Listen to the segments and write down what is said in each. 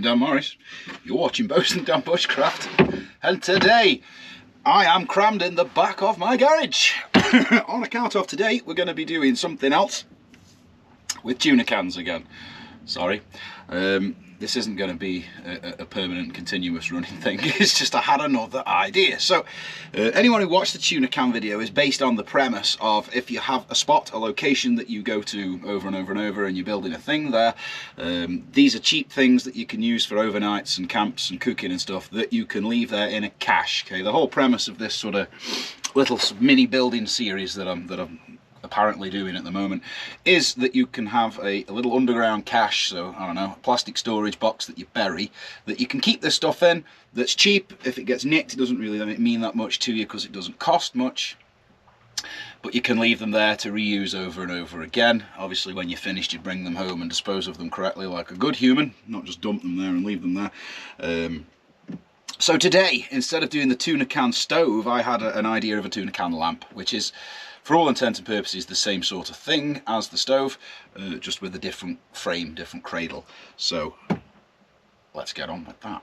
I'm Dan Morris. You're watching Bosun Dan Bushcraft, and today I am crammed in the back of my garage. On account of today, we're going to be doing something else with tuna cans again. Sorry. This isn't going to be a permanent, continuous running thing. It's just I had another idea. So, anyone who watched the tuna can video is based on the premise of if you have a spot, a location that you go to over and over and over, and you're building a thing there, these are cheap things that you can use for overnights and camps and cooking and stuff that you can leave there in a cache. Okay, the whole premise of this sort of little mini building series that I'm apparently doing at the moment is that you can have a little underground cache, so I don't know, a plastic storage box that you bury, that you can keep this stuff in, that's cheap. If it gets nicked, it doesn't really mean that much to you because it doesn't cost much, but you can leave them there to reuse over and over again. Obviously when you're finished, you bring them home and dispose of them correctly like a good human, not just dump them there and leave them there. So today, instead of doing the tuna can stove, I had an idea of a tuna can lamp, which is for all intents and purposes the same sort of thing as the stove, just with a different frame, different cradle. So let's get on with that.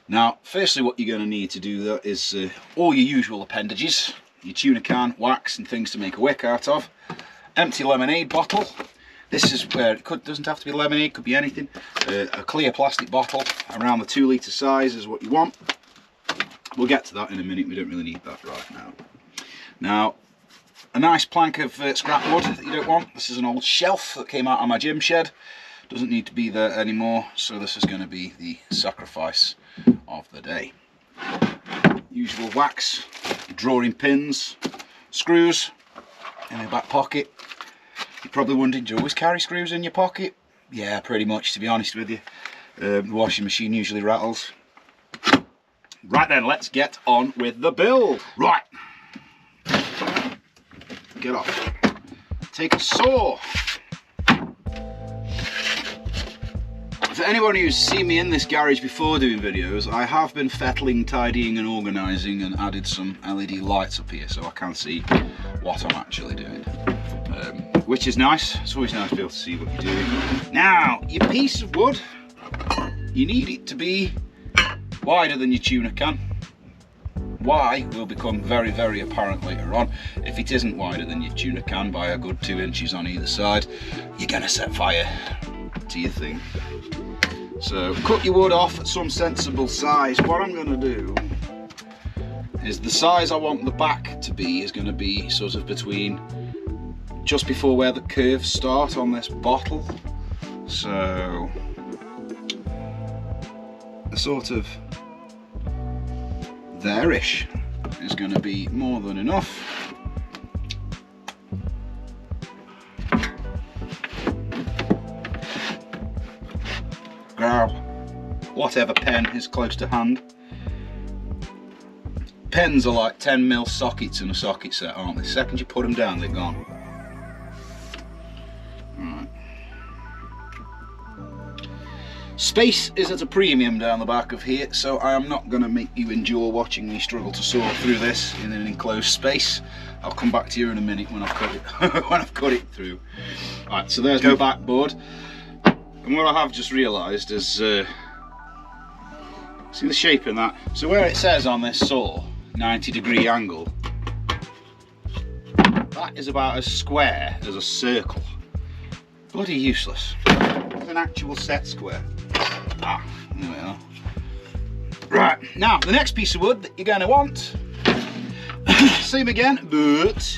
Now, firstly what you're going to need to do there is all your usual appendages, your tuna can, wax and things to make a wick out of, empty lemonade bottle. This is where it doesn't have to be lemonade, could be anything. A clear plastic bottle around the 2 litre size is what you want. We'll get to that in a minute, we don't really need that right now. Now, a nice plank of scrap wood that you don't want. This is an old shelf that came out of my gym shed. Doesn't need to be there anymore, so this is going to be the sacrifice of the day. Usual wax, drawing pins, screws in the back pocket. You're probably wondering, do you always carry screws in your pocket? Yeah, pretty much, to be honest with you. The washing machine usually rattles. Right then, let's get on with the build. Right. Get off. Take a saw. For anyone who's seen me in this garage before doing videos, I have been fettling, tidying and organising and added some LED lights up here so I can see what I'm actually doing. Which is nice. It's always nice to be able to see what you're doing. Now, your piece of wood, you need it to be wider than your tuna can. Why will become very, very apparent later on. If it isn't wider than your tuna can by a good 2 inches on either side, you're going to set fire to your thing. So cut your wood off at some sensible size. What I'm going to do is the size I want the back to be is going to be sort of between just before where the curves start on this bottle. So a sort of there-ish is going to be more than enough. Grab whatever pen is close to hand. Pens are like 10mm sockets in a socket set, aren't they? The second you put them down, they're gone. Right. Space is at a premium down the back of here, so I am not going to make you endure watching me struggle to saw through this in an enclosed space. I'll come back to you in a minute when I've cut it when I've cut it through. Right, so there's my backboard, and what I have just realised is see the shape in that. So where it says on this saw 90-degree angle, that is about as square as a circle. Bloody useless. It's an actual set square. Ah, there we are. Right, now the next piece of wood that you're going to want, same again, but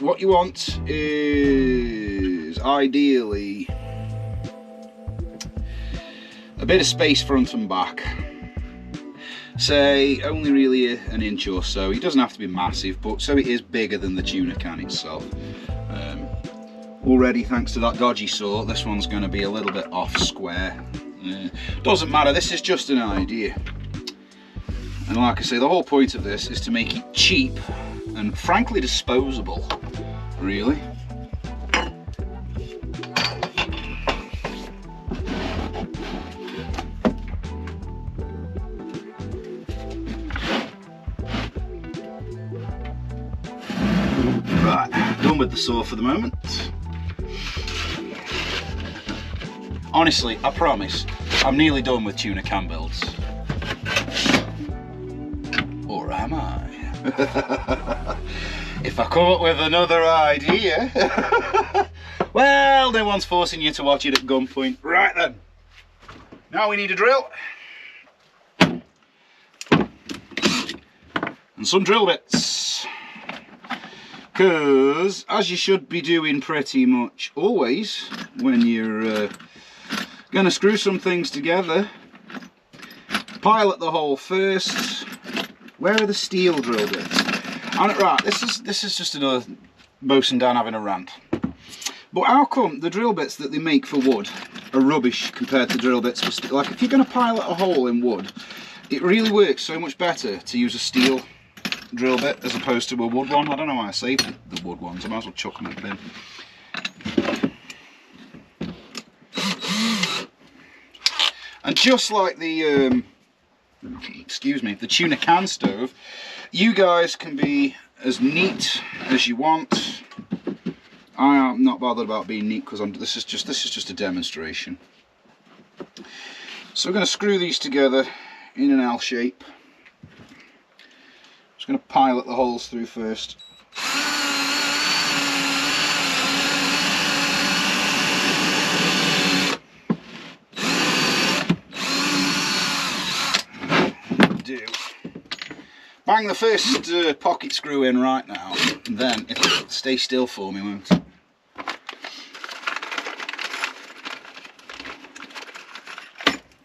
what you want is ideally a bit of space front and back. Say only really an inch or so. It doesn't have to be massive, but so it is bigger than the tuna can itself. Already, thanks to that dodgy saw, this one's going to be a little bit off square. Doesn't matter, this is just an idea. And like I say, the whole point of this is to make it cheap and frankly disposable, really. Right, done with the saw for the moment. Honestly, I promise, I'm nearly done with tuna can builds. Or am I? If I come up with another idea, well, no one's forcing you to watch it at gunpoint. Right then, now we need a drill and some drill bits, because as you should be doing pretty much always when you're going to screw some things together, pilot the hole first. Where are the steel drill bits? Right, this is just another bosun Dan having a rant. But how come the drill bits that they make for wood are rubbish compared to drill bits for steel? Like, if you're going to pilot a hole in wood, it really works so much better to use a steel drill bit as opposed to a wood one. I don't know why I saved the wood ones. I might as well chuck them in the bin. And just like the excuse me, the tuna can stove, you guys can be as neat as you want. I am not bothered about being neat because this is just a demonstration. So we're going to screw these together in an L shape. Just going to pilot the holes through first. Bang the first pocket screw in right now, and then it'll stay still for me, won't it?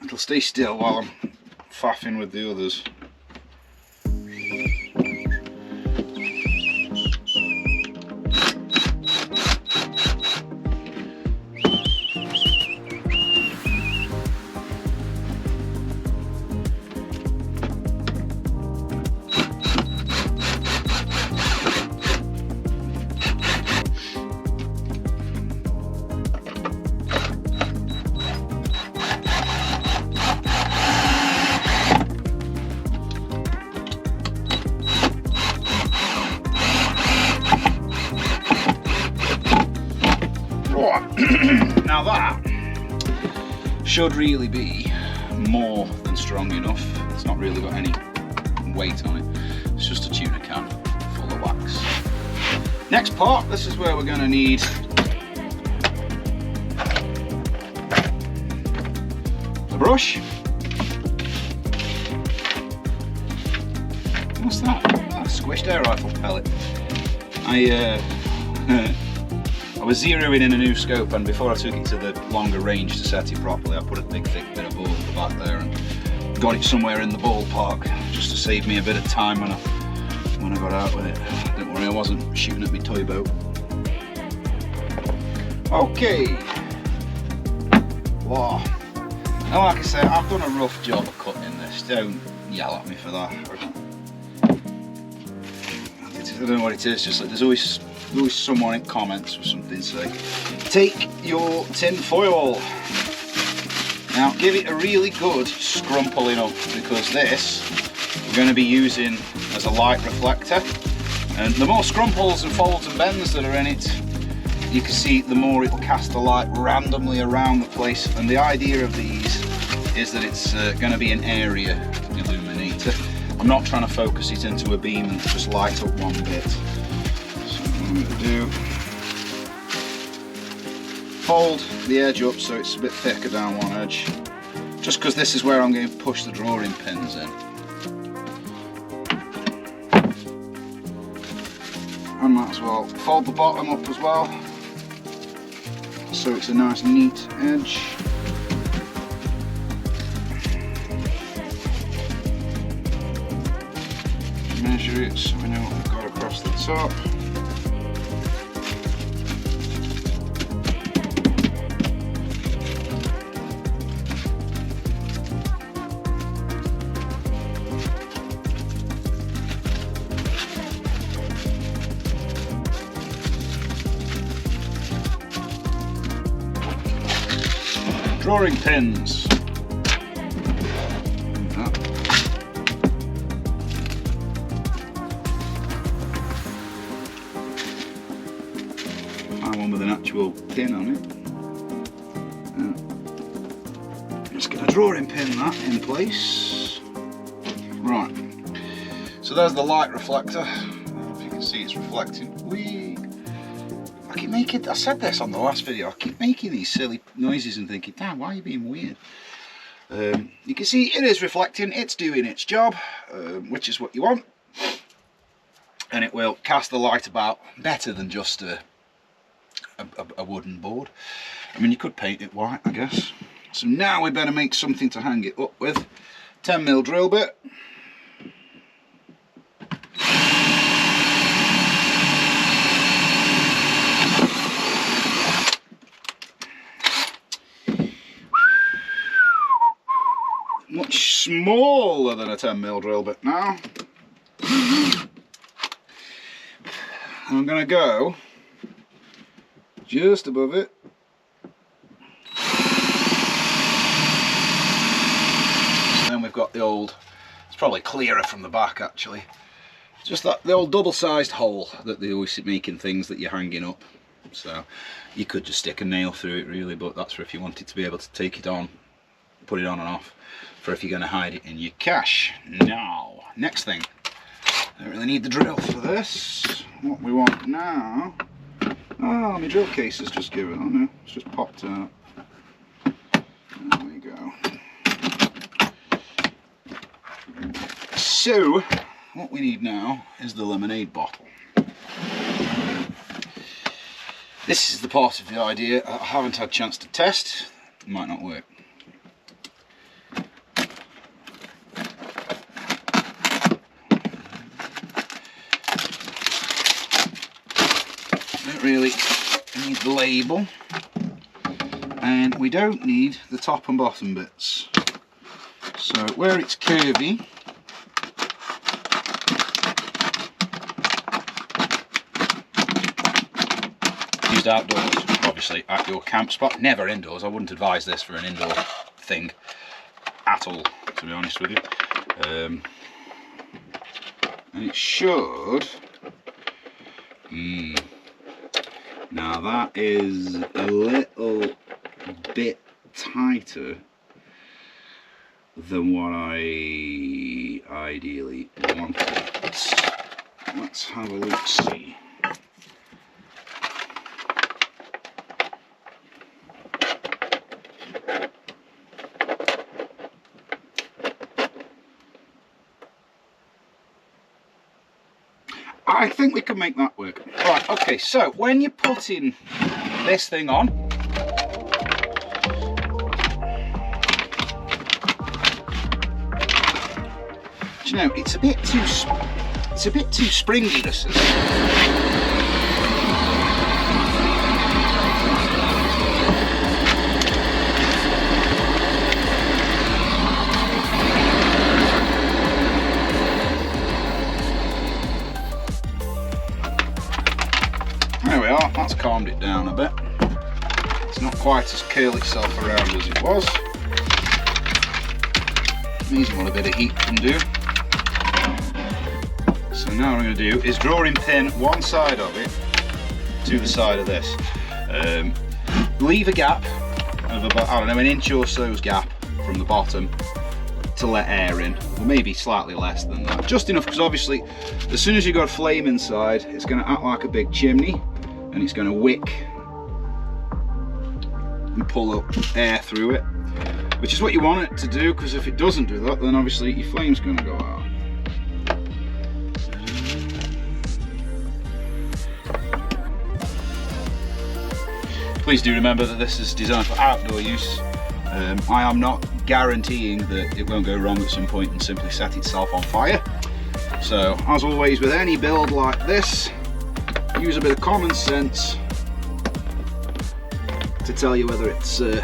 It'll stay still while I'm faffing with the others. Now that should really be more than strong enough. It's not really got any weight on it. It's just a tuna can full of wax. Next part, this is where we're going to need the brush. What's that? Oh, a squished air rifle pellet. I was zeroing in a new scope, and before I took it to the longer range to set it properly, I put a big thick bit of board at the back there and got it somewhere in the ballpark just to save me a bit of time when I got out with it. Don't worry, I wasn't shooting at my toy boat. Okay. Wow. Now, like I said, I've done a rough job of cutting this. Don't yell at me for that. I don't know what it is, just like there's always someone in comments or something say, take your tin foil. Now give it a really good scrumpling up, because this we're going to be using as a light reflector, and the more scrumples and folds and bends that are in it, you can see the more it will cast the light randomly around the place. And the idea of these is that it's going to be an area illuminator. I'm not trying to focus it into a beam and just light up one bit. I'm going to do, fold the edge up so it's a bit thicker down one edge, just because this is where I'm going to push the drawing pins in. I might as well fold the bottom up as well so it's a nice neat edge. Measure it so we know what we've got across the top. Drawing pins. Find one with an actual pin on it. Just going to drawing pin that in place. Right, so there's the light reflector. I don't know if you can see it's reflecting. I said this on the last video, I keep making these silly noises and thinking, damn, why are you being weird? You can see it is reflecting, it's doing its job, which is what you want. And it will cast the light about better than just a wooden board. I mean, you could paint it white, I guess. So now we better make something to hang it up with. 10mm drill bit. Much smaller than a 10mm drill bit now. I'm going to go just above it. So then we've got the old, it's probably clearer from the back actually, just that, the old double-sized hole that they always make in things that you're hanging up. So you could just stick a nail through it really, but that's for if you wanted to be able to take it on, put it on and off, for if you're going to hide it in your cache. Now, next thing, don't really need the drill for this. What we want now, oh, my drill case has just given, oh no, it's just popped out. There we go. So, what we need now is the lemonade bottle. This is the part of the idea I haven't had a chance to test. It might not work. Don't really need the label, and we don't need the top and bottom bits. So where it's curvy, used outdoors, obviously at your camp spot, never indoors. I wouldn't advise this for an indoor thing at all, to be honest with you. And it should, now that is a little bit tighter than what I ideally wanted. Let's have a look, see. I think we can make that work. Right, okay, so when you're putting this thing on, do you know, it's a bit too springy, this is. There we are, that's calmed it down a bit. It's not quite as curl itself around as it was. Amazing what a bit of heat can do. So now what I'm going to do is drawing pin one side of it to the side of this. Leave a gap of about, I don't know, an inch or so's gap from the bottom to let air in, or maybe slightly less than that. Just enough, because obviously as soon as you've got a flame inside, it's going to act like a big chimney and it's going to wick and pull up air through it, which is what you want it to do, because if it doesn't do that, then obviously your flame's going to go out. Please do remember that this is designed for outdoor use. I am not guaranteeing that it won't go wrong at some point and simply set itself on fire. So, as always with any build like this, use a bit of common sense to tell you whether it's a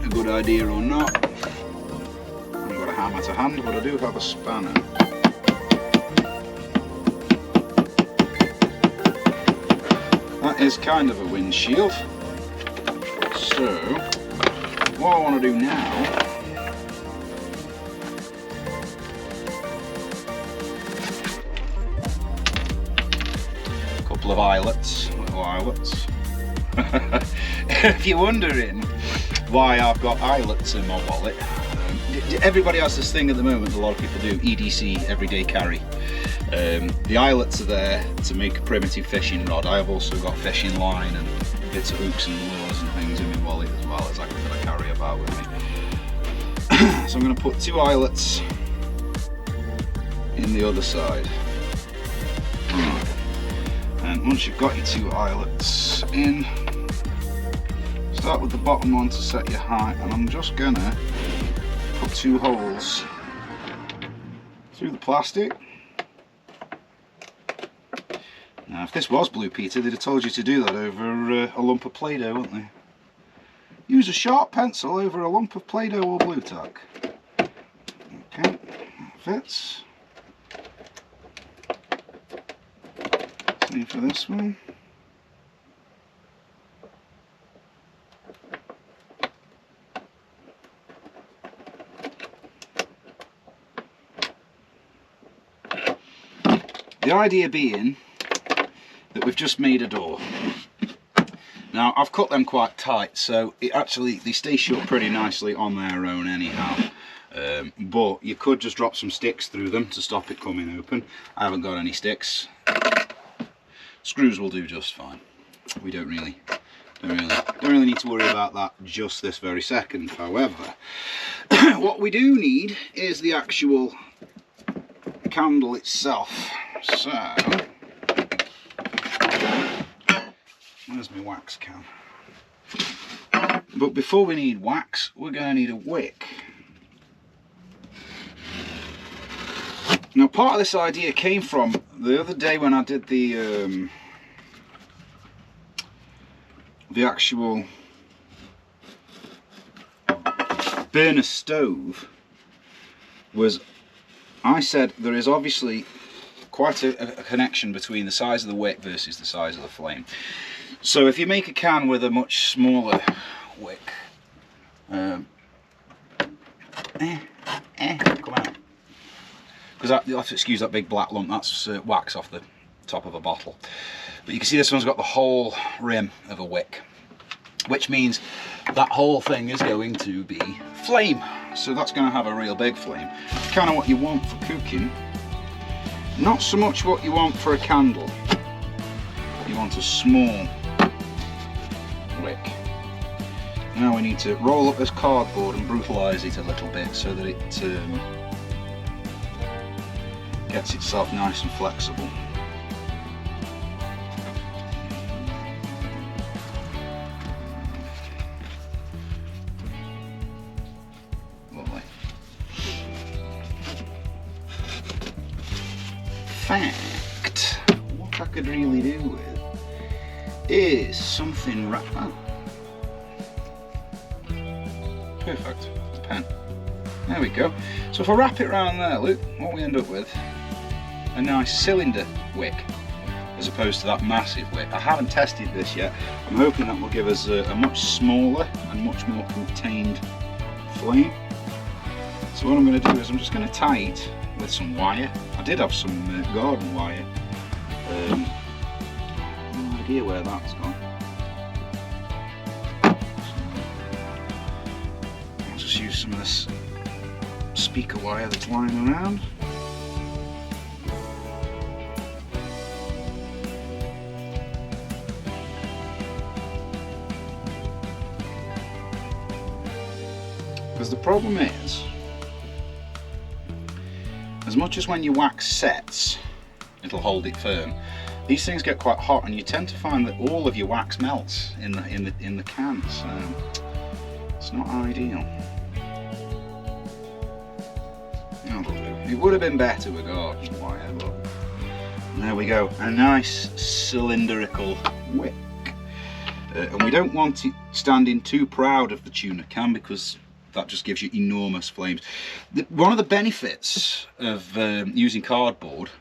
good idea or not. I haven't got a hammer to hand, but I do have a spanner. That is kind of a windshield. So, what I want to do now a couple of eyelets, little eyelets. If you're wondering why I've got eyelets in my wallet, everybody has this thing at the moment, a lot of people do, EDC, everyday carry. The eyelets are there to make a primitive fishing rod. I have also got fishing line and bits of hooks and lures and things in my wallet as well as I'm going to carry about with me. So I'm going to put 2 eyelets in the other side. And once you've got your 2 eyelets in, start with the bottom one to set your height, and I'm just going to put 2 holes through the plastic. Now if this was Blue Peter, they'd have told you to do that over a lump of Play-Doh, wouldn't they? Use a sharp pencil over a lump of Play-Doh or Blue Tack. Okay, that fits. Same for this one. The idea being that we've just made a door. Now I've cut them quite tight, so they stay shut pretty nicely on their own anyhow. But you could just drop some sticks through them to stop it coming open. I haven't got any sticks. Screws will do just fine. We don't really need to worry about that just this very second. However, what we do need is the actual candle itself. So, where's my wax can? But before we need wax, we're going to need a wick. Now part of this idea came from the other day when I did the actual burner stove. I said there is obviously quite a connection between the size of the wick versus the size of the flame. So if you make a can with a much smaller wick, come out. Because you'll have to excuse that big black lump, that's wax off the top of a bottle. But you can see this one's got the whole rim of a wick, which means that whole thing is going to be flame. So that's going to have a real big flame. Kind of what you want for cooking. Not so much what you want for a candle. You want a small wick. Now we need to roll up this cardboard and brutalise it a little bit so that it gets itself nice and flexible. Lovely. Fact, what I could really do with is something perfect, pen. There we go. So if I wrap it around there, look what we end up with. A nice cylinder wick as opposed to that massive wick. I haven't tested this yet. I'm hoping that will give us a much smaller and much more contained flame. So what I'm going to do is I'm just going to tie it with some wire. I did have some garden wire. No idea where that's gone. I'll just use some of this speaker wire that's lying around. Because the problem is, as much as when your wax sets, it'll hold it firm, these things get quite hot and you tend to find that all of your wax melts in the can, so it's not ideal. That'll do. It would have been better with garden wire, but there we go, a nice cylindrical wick. And we don't want it standing too proud of the tuna can because that just gives you enormous flames. One of the benefits of using cardboard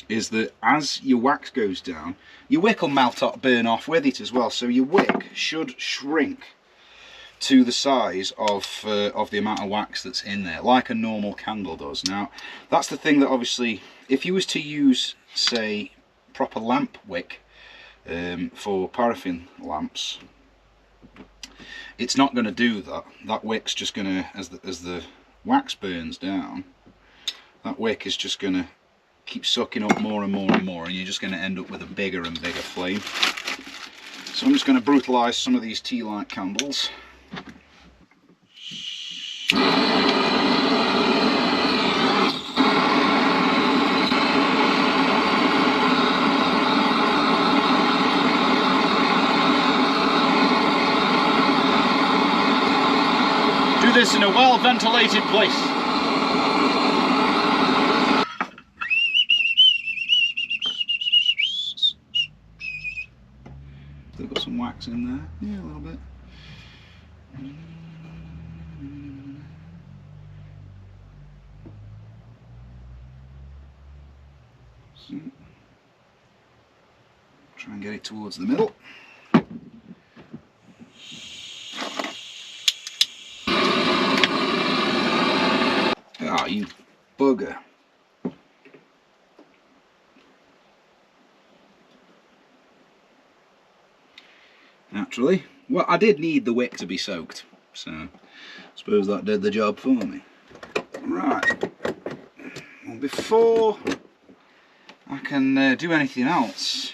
is that as your wax goes down, your wick will melt up, burn off with it as well. So your wick should shrink to the size of the amount of wax that's in there, like a normal candle does. Now, that's the thing that obviously, if you was to use, say, proper lamp wick for paraffin lamps, it's not going to do that. That wick's just going to, as the wax burns down, that wick is just going to keep sucking up more and more and more, and you're just going to end up with a bigger and bigger flame. So I'm just going to brutalise some of these tea light candles. Do this in a well ventilated place. Still got some wax in there, yeah, a little bit. So, try and get it towards the middle. Ah, you bugger. Naturally. Well, I did need the wick to be soaked, so I suppose that did the job for me. Right. Well, before I can do anything else,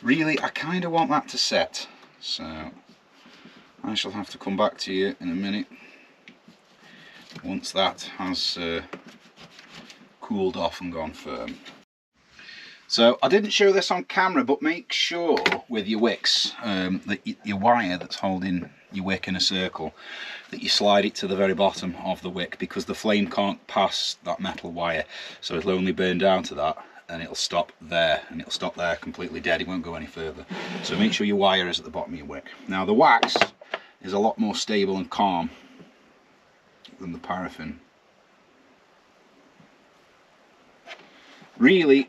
really, I kind of want that to set, so I shall have to come back to you in a minute once that has cooled off and gone firm. So I didn't show this on camera, but make sure with your wicks that your wire that's holding your wick in a circle, that you slide it to the very bottom of the wick, because the flame can't pass that metal wire, so it'll only burn down to that and it'll stop there, and it'll stop there completely dead. It won't go any further. So make sure your wire is at the bottom of your wick. Now the wax is a lot more stable and calm than the paraffin. Really,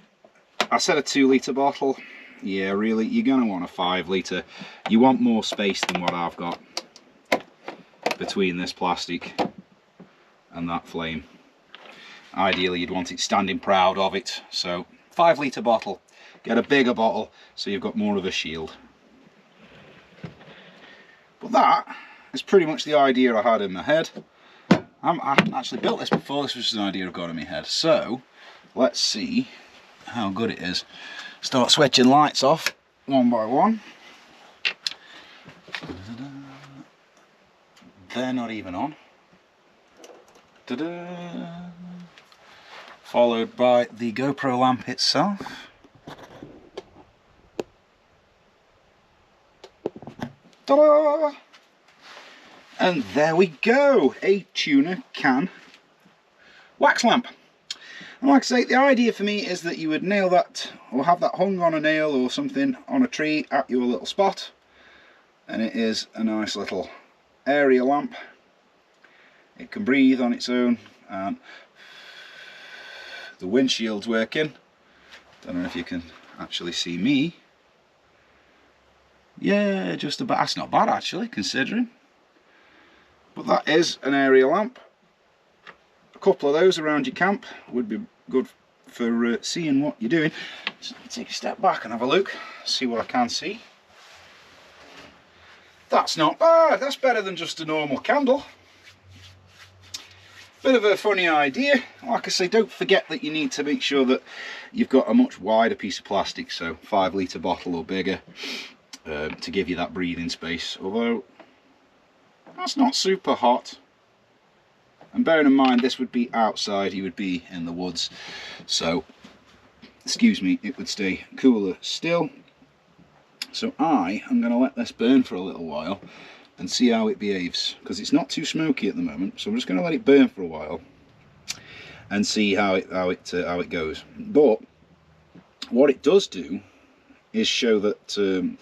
I said a 2 litre bottle. Yeah, really, you're going to want a 5 litre. You want more space than what I've got between this plastic and that flame. Ideally, you'd want it standing proud of it. So 5 litre bottle. Get a bigger bottle so you've got more of a shield. But that is pretty much the idea I had in my head. I haven't actually built this before. This was just an idea I've got in my head. So let's see how good it is. Start switching lights off one by one. They're not even on. Followed by the GoPro lamp itself. Ta-da! And there we go, a tuna can wax lamp. And like I say, the idea for me is that you would nail that, or have that hung on a nail or something on a tree at your little spot, and it is a nice little area lamp. It can breathe on its own, and the windshield's working. Don't know if you can actually see me. Yeah, just about. That's not bad actually, considering. But that is an area lamp. A couple of those around your camp would be good for seeing what you're doing. So let me take a step back and have a look, see what I can see. That's not bad. That's better than just a normal candle. Bit of a funny idea. Like I say, don't forget that you need to make sure that you've got a much wider piece of plastic, so 5 litre bottle or bigger, to give you that breathing space. Although that's not super hot. And bearing in mind this would be outside, you would be in the woods, so excuse me, it would stay cooler still. So I am going to let this burn for a little while and see how it behaves, because it's not too smoky at the moment, so I'm just going to let it burn for a while and see how it goes. But what it does do is show that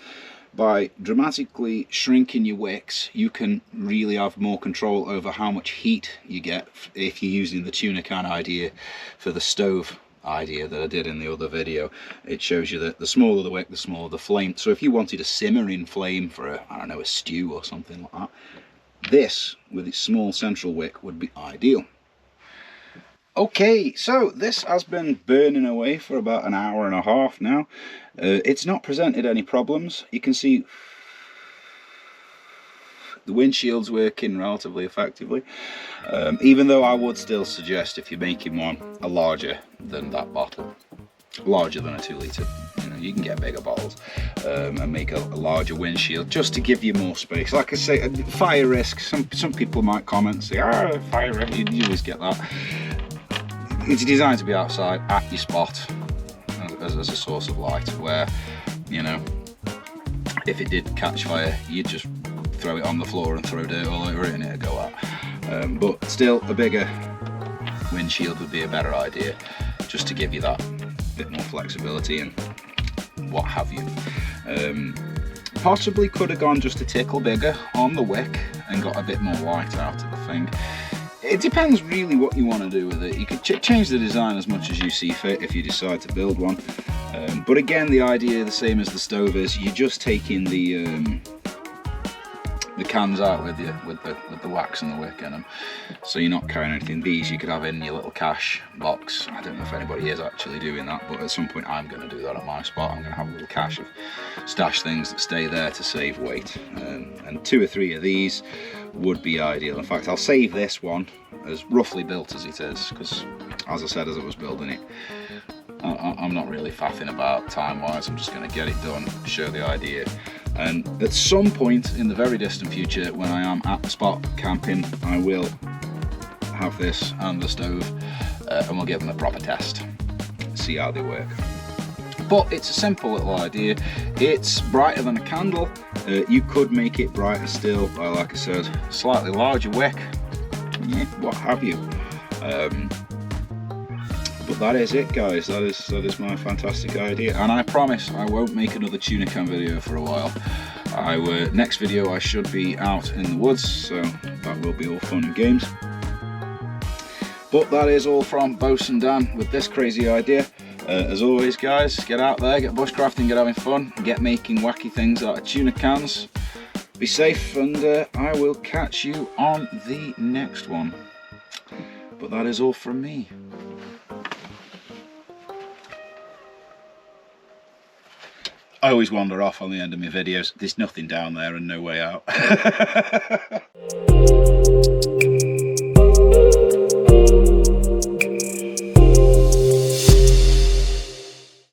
by dramatically shrinking your wicks, you can really have more control over how much heat you get if you're using the tuna can idea for the stove idea that I did in the other video. It shows you that the smaller the wick, the smaller the flame. So if you wanted a simmering flame for a, I don't know, a stew or something like that, this with its small central wick would be ideal. Okay, so this has been burning away for about an hour and a half now. It's not presented any problems. You can see The windshield's working relatively effectively, even though I would still suggest, if you're making one, a larger than that bottle, larger than a 2 litre. You know, you can get bigger bottles and make a larger windshield just to give you more space. Like I say, fire risk. Some people might comment and say, "Ah, fire risk." You always get that. It's designed to be outside at your spot as a source of light, where, you know, if it did catch fire, you'd just throw it on the floor and throw dirt all over it and it'd go out. But still, a bigger windshield would be a better idea, just to give you that bit more flexibility and what have you. Possibly could have gone just a tickle bigger on the wick and got a bit more light out of the thing. It depends really what you want to do with it. You could change the design as much as you see fit if you decide to build one. But again, the idea, the same as the stove, is you're just taking the cans out with you, with the wax and the wick in them, so you're not carrying anything. These you could have in your little cache box. I don't know if anybody is actually doing that, but at some point I'm going to do that at my spot. I'm going to have a little cache of stash things that stay there to save weight, and 2 or 3 of these would be ideal. In fact, I'll save this one as roughly built as it is, because as I said, as I was building it, I'm not really faffing about time wise. I'm just going to get it done, show the idea, and at some point in the very distant future, when I am at the spot camping, I will have this and the stove, and we'll give them a proper test, see how they work. But it's a simple little idea. It's brighter than a candle. You could make it brighter still by, like I said, slightly larger wick, yeah, what have you. But that is it, guys. That is my fantastic idea, and I promise I won't make another tuna can video for a while. Next video I should be out in the woods, so that will be all fun and games. But that is all from Bosun Dan with this crazy idea. As always, guys, get out there, get bushcrafting, get having fun, get making wacky things out of tuna cans. Be safe, and I will catch you on the next one. But that is all from me. I always wander off on the end of my videos. There's nothing down there and no way out.